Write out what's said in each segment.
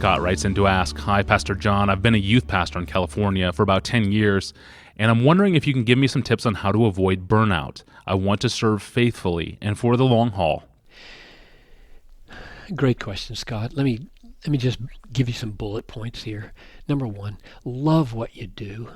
Scott writes in to ask, "Hi, Pastor John. I've been a youth pastor in California for about 10 years, and I'm wondering if you can give me some tips on how to avoid burnout. I want to serve faithfully and for the long haul." Great question, Scott. Let me just give you some bullet points here. Number one, love what you do.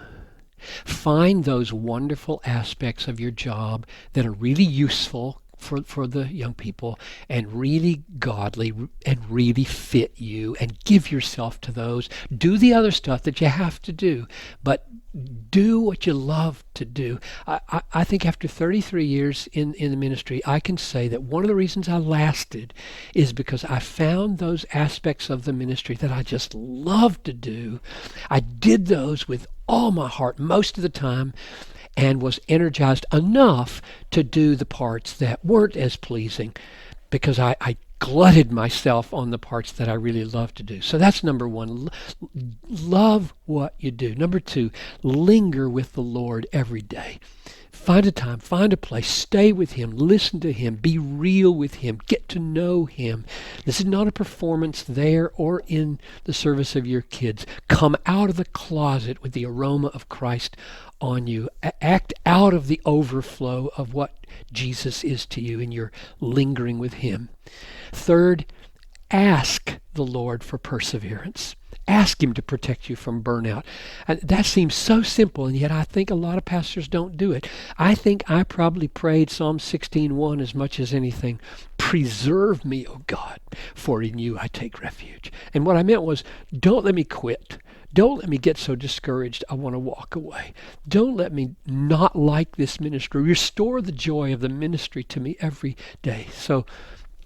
Find those wonderful aspects of your job that are really useful for the young people and really godly and really fit you, and give yourself to those. Do the other stuff that you have to do, but do what you love to do. I think after 33 years in the ministry, I can say that one of the reasons I lasted is because I found those aspects of the ministry that I just love to do. I did those with all my heart most of the time, and was energized enough to do the parts that weren't as pleasing, because I glutted myself on the parts that I really love to do. So that's number one. Love what you do. Number two, linger with the Lord every day. Find a time, find a place, stay with Him, listen to Him, be real with Him, get to know Him. This is not a performance there or in the service of your kids. Come out of the closet with the aroma of Christ on you. Act out of the overflow of what Jesus is to you, and you're lingering with Him. Third, ask the Lord for perseverance. Ask Him to protect you from burnout. And that seems so simple, and yet I think a lot of pastors don't do it. I think I probably prayed Psalm 16:1 as much as anything. Preserve me, O God, for in you I take refuge. And what I meant was, don't let me quit. Don't let me get so discouraged I want to walk away. Don't let me not like this ministry. Restore the joy of the ministry to me every day. So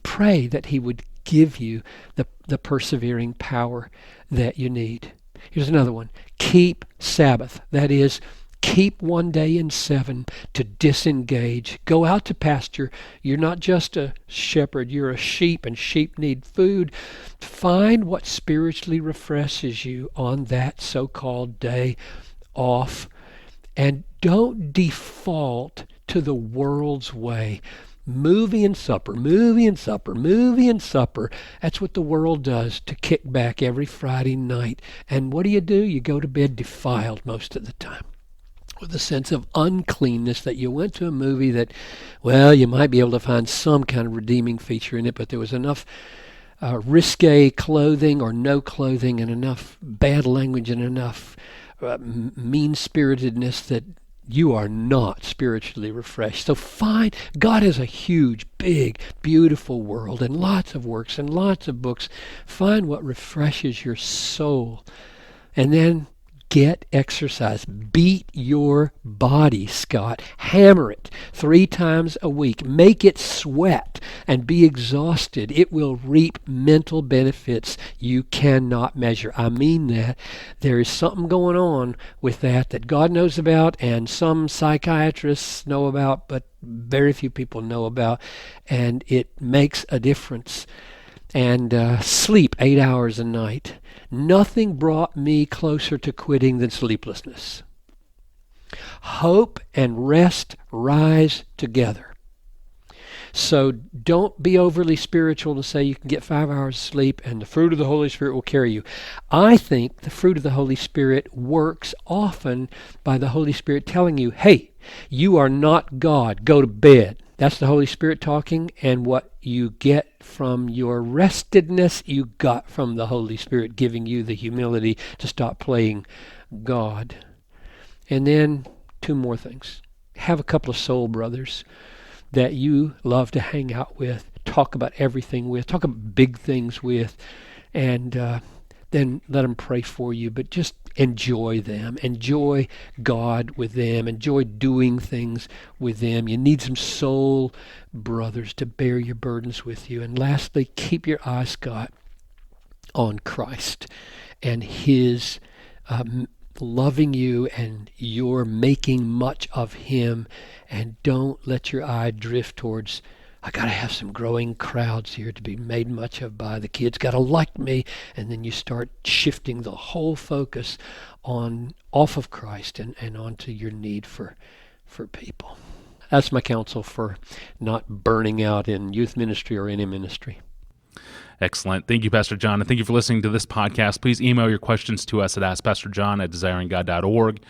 pray that He would give you the persevering power that you need. Here's another one. Keep Sabbath. That is, keep one day in 7 to disengage. Go out to pasture. You're not just a shepherd, you're a sheep, and sheep need food. Find what spiritually refreshes you on that so-called day off, and don't default to the world's way. Movie and supper, movie and supper, movie and supper. That's what the world does to kick back every Friday night. And what do? You go to bed defiled most of the time, with a sense of uncleanness that you went to a movie that, well, you might be able to find some kind of redeeming feature in it, but there was enough risque clothing or no clothing, and enough bad language, and enough mean-spiritedness that you are not spiritually refreshed. So God has a huge, big, beautiful world, and lots of works and lots of books. Find what refreshes your soul, and then get exercise. Beat your body, Scott. Hammer it 3 times a week. Make it sweat and be exhausted. It will reap mental benefits you cannot measure. I mean that. There is something going on with that God knows about, and some psychiatrists know about, but very few people know about, and it makes a difference. And sleep 8 hours a night. Nothing brought me closer to quitting than sleeplessness. Hope and rest rise together. So don't be overly spiritual to say you can get 5 hours of sleep and the fruit of the Holy Spirit will carry you. I think the fruit of the Holy Spirit works often by the Holy Spirit telling you, hey, you are not God, go to bed. That's the Holy Spirit talking, and what you get from your restedness, you got from the Holy Spirit giving you the humility to stop playing God. And then 2 more things. Have a couple of soul brothers that you love to hang out with, talk about everything with, talk about big things with, and then let them pray for you, but just enjoy them. Enjoy God with them. Enjoy doing things with them. You need some soul brothers to bear your burdens with you. And lastly, keep your eyes, Scott, on Christ and His loving you, and you're making much of Him. And don't let your eye drift towards, I got to have some growing crowds here to be made much of by the kids. Got to like me. And then you start shifting the whole focus off of Christ and onto your need for people. That's my counsel for not burning out in youth ministry or any ministry. Excellent. Thank you, Pastor John, and thank you for listening to this podcast. Please email your questions to us at AskPastorJohn@desiringgod.org.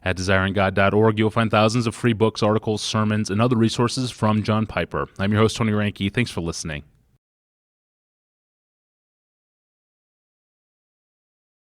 At desiringgod.org, you'll find thousands of free books, articles, sermons, and other resources from John Piper. I'm your host, Tony Reinke. Thanks for listening.